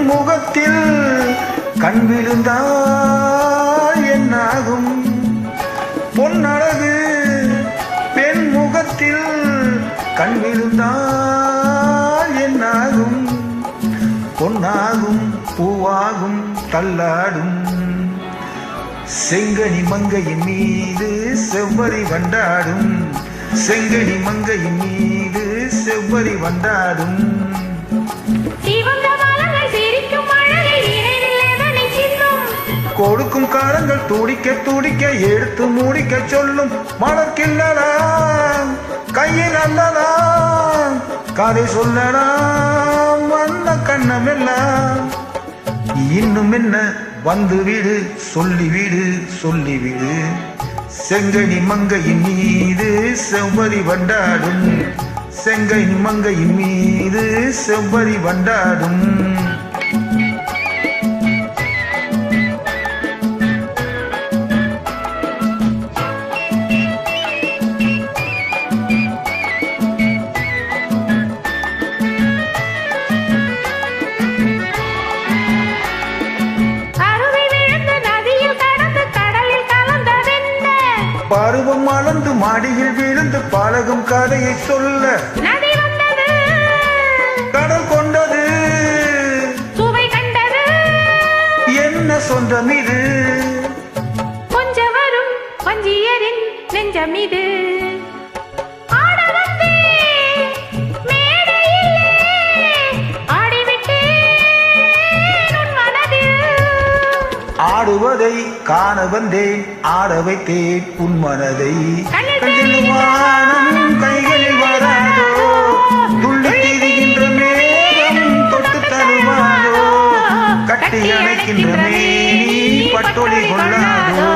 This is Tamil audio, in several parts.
முகத்தில் கண் விழுந்தால் என்னாகும்? பொன்னழகு பெண் முகத்தில் கண் விழுந்தால் என்னாகும்? பொன்னாகும் பூவாகும் தள்ளாடும் செங்கனி மங்கையின் மீது செவ்வரி வண்டாடும். செங்கனி மங்கையின் மீது செவ்வரி வண்டாடும். கொடுக்கும் காலங்கள் துடிக்க துடிக்க எடுத்து முடிக்க சொல்லும். மலர்கில்லலாம் கையில் அல்லலாம் கதை சொல்லலாம் வந்த கண்ணமெல்லாம். இன்னும் என்ன வந்து வீடு சொல்லிவிடு சொல்லிவிடு. செங்கனி மங்கையின் மீது செவ்வரி வண்டாடும். செங்கனி மங்கையின் மீது செவ்வரி வண்டாடும். பருவம் மலர்ந்து மாடியில் விழுந்து பழகும் கதையை சொல்ல கடல் கொண்டது சுவை கண்டது. என்ன சொந்தம் இது? கொஞ்சம் வரும் வஞ்சியரின் நெஞ்சம் இது. ஆடுவதை காண வந்தேன் ஆட வைத்தேன் உன் மனதை. வானம் கைகளில் வராதோ துள்ளி திரிகின்ற மேகம் தொட்டு தருவாதோ. கட்டி அணைக்கின்ற மேனி பட்டொளி கொள்ளாதோ.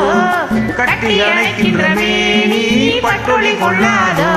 கட்டி அணைக்கின்ற மேனி பட்டொளி கொள்ளாதோ.